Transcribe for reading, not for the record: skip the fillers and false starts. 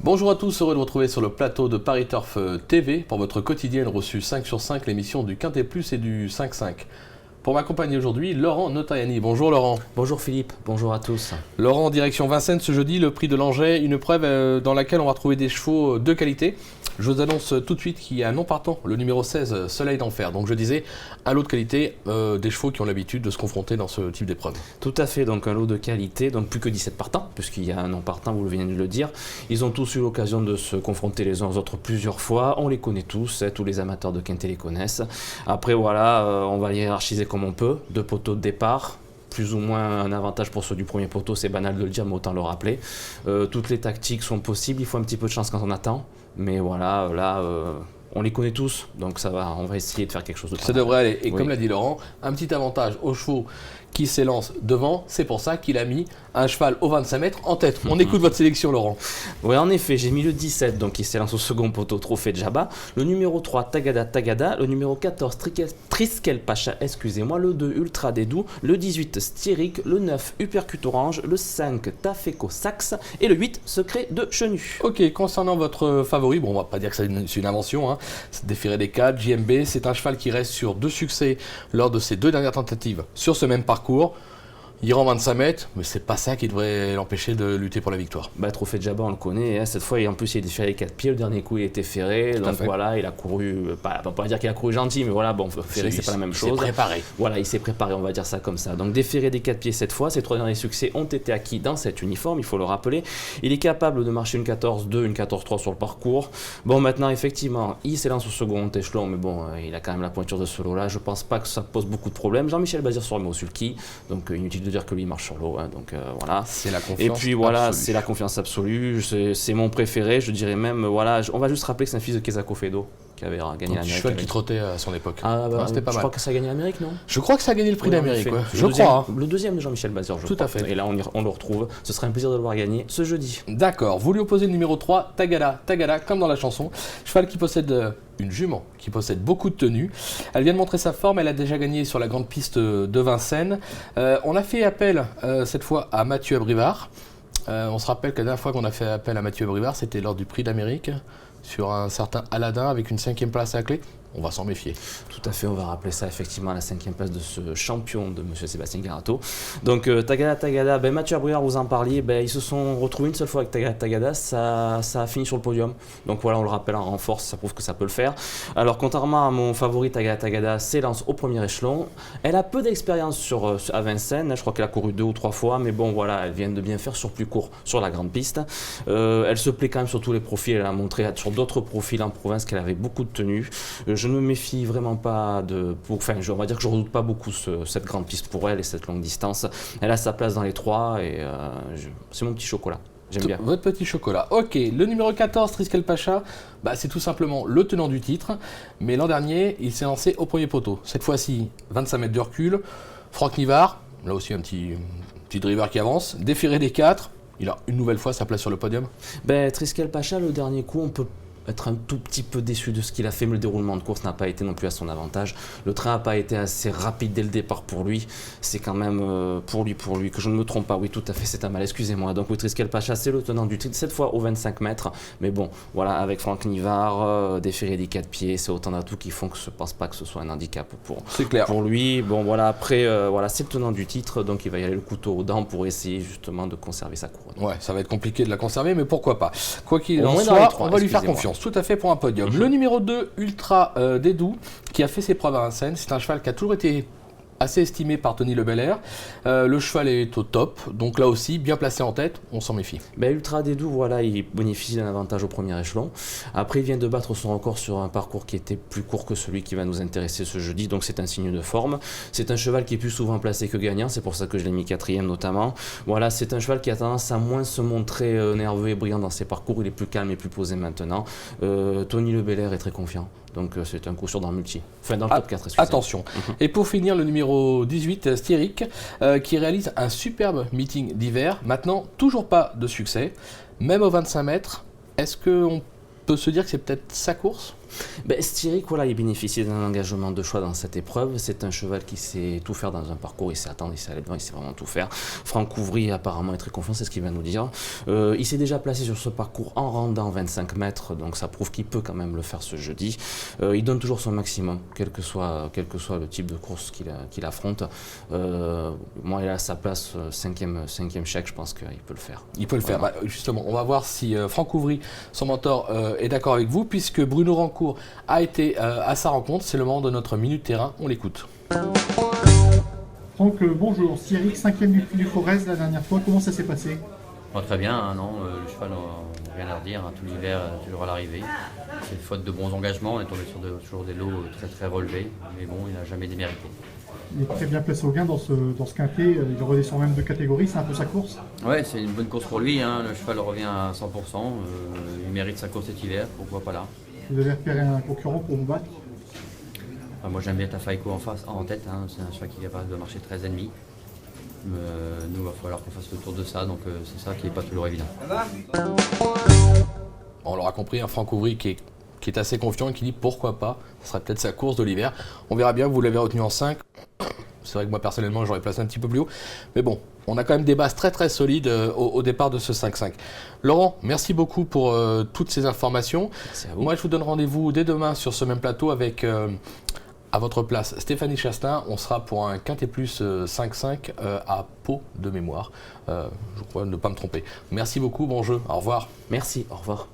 Bonjour à tous, heureux de vous retrouver sur le plateau de Paris Turf TV pour votre quotidienne reçue 5 sur 5, l'émission du Quintet Plus et du 5-5. Pour m'accompagner aujourd'hui, Laurent Notariani. Bonjour Laurent. Bonjour Philippe, bonjour à tous. Laurent, direction Vincennes ce jeudi, le prix de Langeais, une épreuve dans laquelle on va trouver des chevaux de qualité. Je vous annonce tout de suite qu'il y a un non partant, le numéro 16, Soleil d'Enfer. Donc je disais, un lot de qualité, des chevaux qui ont l'habitude de se confronter dans ce type d'épreuve. Tout à fait, donc un lot de qualité, donc plus que 17 partants, puisqu'il y a un non partant, vous venez de le dire. Ils ont tous eu l'occasion de se confronter les uns aux autres plusieurs fois, on les connaît tous, tous les amateurs de quintet les connaissent. Après voilà, on va les hiérarchiser comme on peut, 2 poteaux de départ. Plus ou moins un avantage pour ceux du premier poteau, c'est banal de le dire, mais autant le rappeler. Toutes les tactiques sont possibles, il faut un petit peu de chance quand on attend. Mais voilà, là, on les connaît tous, donc ça va, on va essayer de faire quelque chose de ça devrait aller. Et oui, comme l'a dit Laurent, un petit avantage aux chevaux qui s'élance devant, c'est pour ça qu'il a mis un cheval au 25 mètres en tête. On écoute votre sélection, Laurent. Oui, en effet, j'ai mis le 17, donc il s'élance au second poteau, Trophée de Jabba. Le numéro 3, Tagada. Le numéro 14, Triskel Pacha, excusez-moi. Le 2, Ultra Dédou. Le 18, Styric. Le 9, Uppercut Orange. Le 5, Tafeco Saxe. Et le 8, Secret de Chenu. Ok, concernant votre favori, bon, on va pas dire que c'est une invention, hein. C'est Déféré des 4, JMB. C'est un cheval qui reste sur 2 succès lors de ses 2 dernières tentatives sur ce même parcours. Il rend 25 mètres, mais c'est pas ça qui devrait l'empêcher de lutter pour la victoire. Trophée de Jabba, on le connaît. Hein. Cette fois, en plus, il est déféré les 4 pieds. Le dernier coup, il était ferré. Donc voilà, il a couru, pas dire qu'il a couru gentil, mais voilà, bon, ferré, c'est pas la même chose. Il s'est préparé. Voilà, il s'est préparé, on va dire ça comme ça. Donc déféré des 4 pieds cette fois. Ses 3 derniers succès ont été acquis dans cet uniforme, il faut le rappeler. Il est capable de marcher une 14-2, une 14-3 sur le parcours. Bon, maintenant, effectivement, il s'élance au second échelon, mais bon, il a quand même la pointure de ce lot-là. Je pense pas que ça pose beaucoup de problèmes. Jean-Michel Bazir sur le mot sulky, donc inutile de dire que lui marche sur l'eau. Hein, donc voilà. C'est la confiance. Et puis voilà, absolue. C'est la confiance absolue. C'est mon préféré. Je dirais même, voilà, on va juste rappeler que c'est un fils de Kesako Fedo qui avait gagné l'Amérique. Cheval qui trottait à son époque. C'était pas mal. Je crois que ça a gagné l'Amérique, non? Je crois que ça a gagné le prix d'Amérique. Ouais. Je crois. Le deuxième de Jean-Michel Bazir, je crois. Tout à fait. Et là, on le retrouve. Ce serait un plaisir de le voir gagner ce jeudi. D'accord. Vous lui opposez le numéro 3, Tagada, comme dans la chanson. Cheval qui possède une jument, qui possède beaucoup de tenues. Elle vient de montrer sa forme. Elle a déjà gagné sur la grande piste de Vincennes. On a fait appel cette fois à Mathieu Abrivard. On se rappelle que la dernière fois qu'on a fait appel à Mathieu Abrivard, c'était lors du prix d'Amérique, sur un certain Aladdin avec une 5e place à la clé. On va s'en méfier. Tout à fait, on va rappeler ça effectivement à la 5e place de ce champion de M. Sébastien Garato. Donc Tagada, Mathieu Abrivard, vous en parliez, ils se sont retrouvés une seule fois avec Tagada, ça a fini sur le podium. Donc voilà, on le rappelle en renforce, ça prouve que ça peut le faire. Alors contrairement à mon favori Tagada s'élance au premier échelon. Elle a peu d'expérience à Vincennes, je crois qu'elle a couru 2 ou 3 fois, mais bon voilà, elle vient de bien faire sur plus court sur la grande piste. Elle se plaît quand même sur tous les profils, elle a montré sur d'autres profils en province qu'elle avait beaucoup de tenue. Je ne me méfie vraiment pas on va dire que je ne redoute pas beaucoup cette grande piste pour elle et cette longue distance. Elle a sa place dans les 3 et c'est mon petit chocolat. J'aime bien. Votre petit chocolat. Ok, le numéro 14, Triskel Pacha, c'est tout simplement le tenant du titre. Mais l'an dernier, il s'est lancé au premier poteau. Cette fois-ci, 25 mètres de recul. Franck Nivard, là aussi un petit driver qui avance. Déféré des 4. Il a une nouvelle fois sa place sur le podium. Triskel Pacha, le dernier coup, on peut être un tout petit peu déçu de ce qu'il a fait, mais le déroulement de course n'a pas été non plus à son avantage. Le train n'a pas été assez rapide dès le départ pour lui. C'est quand même pour lui, que je ne me trompe pas. Oui, tout à fait, c'est un mal, excusez-moi. Donc, Triskel Pacha, c'est le tenant du titre, cette fois au 25 mètres. Mais bon, voilà, avec Franck Nivard, déféré des 4 pieds, c'est autant d'atouts qui font que je ne pense pas que ce soit un handicap pour lui. Bon, voilà, après, c'est le tenant du titre, donc il va y aller le couteau aux dents pour essayer justement de conserver sa couronne. Ouais, ça va être compliqué de la conserver, mais pourquoi pas. Quoi qu'il en soit, on va lui faire confiance. Tout à fait pour un podium. Le numéro 2, Ultra Dédou, qui a fait ses preuves à Vincennes. C'est un cheval qui a toujours été assez estimé par Tony Le Belair. Le cheval est au top, donc là aussi, bien placé en tête, on s'en méfie. Ultra Dédou, voilà, il bénéficie d'un avantage au premier échelon. Après, il vient de battre son record sur un parcours qui était plus court que celui qui va nous intéresser ce jeudi, donc c'est un signe de forme. C'est un cheval qui est plus souvent placé que gagnant, c'est pour ça que je l'ai mis 4e notamment. Voilà, c'est un cheval qui a tendance à moins se montrer nerveux et brillant dans ses parcours, il est plus calme et plus posé maintenant. Tony Le Belair est très confiant. Donc c'est un coup sûr dans le multi. Enfin dans le top 4, excusez-moi. Attention. Et pour finir, le numéro 18, Styric, qui réalise un superbe meeting d'hiver. Maintenant, toujours pas de succès. Même au 25 mètres, est-ce qu'on peut se dire que c'est peut-être sa course ? Styric, voilà, il bénéficie d'un engagement de choix dans cette épreuve. C'est un cheval qui sait tout faire dans un parcours, il sait attendre, il sait aller devant, il sait vraiment tout faire. Franck Ouvry apparemment est très confiant, c'est ce qu'il vient nous dire. Il s'est déjà placé sur ce parcours en rendant 25 mètres, donc ça prouve qu'il peut quand même le faire ce jeudi. Il donne toujours son maximum, quel que soit le type de course qu'il affronte. Moi, il a sa place, cinquième chèque, je pense qu'il peut le faire. Il peut le faire. Bah, justement, on va voir si Franck Ouvry, son mentor, est d'accord avec vous, puisque Bruno Rancourt a été à sa rencontre. C'est le moment de notre Minute Terrain. On l'écoute. Donc bonjour, Styric, 5e du Forez la dernière fois, comment ça s'est passé? Très bien, hein, non, le cheval, rien à redire, hein, tout l'hiver, toujours à l'arrivée. C'est faute de bons engagements, on est tombé sur toujours des lots très relevés, mais bon, il n'a jamais démérité. Il est très bien placé au gain dans ce quintet, il redescend même de catégorie, c'est un peu sa course? Ouais, c'est une bonne course pour lui, hein, le cheval revient à 100%, il mérite sa course cet hiver, pourquoi pas là. Vous avez repéré un concurrent pour vous battre? Moi j'aime bien Tafaiko en tête, hein, c'est un cheval qui est capable de marcher 13,5. Nous, il va falloir qu'on fasse le tour de ça, donc c'est ça qui n'est pas toujours évident. On l'aura compris, un Franck Ouvry qui est assez confiant et qui dit pourquoi pas, ce sera peut-être sa course de l'hiver. On verra bien, vous l'avez retenu en 5. C'est vrai que moi personnellement j'aurais placé un petit peu plus haut. Mais bon, on a quand même des bases très solides au départ de ce 5-5. Laurent, merci beaucoup pour toutes ces informations. Merci à vous. Moi je vous donne rendez-vous dès demain sur ce même plateau avec à votre place Stéphanie Chastain. On sera pour un Quintet Plus 5-5 à Pau de mémoire. Je crois ne pas me tromper. Merci beaucoup, bon jeu, au revoir. Merci, au revoir.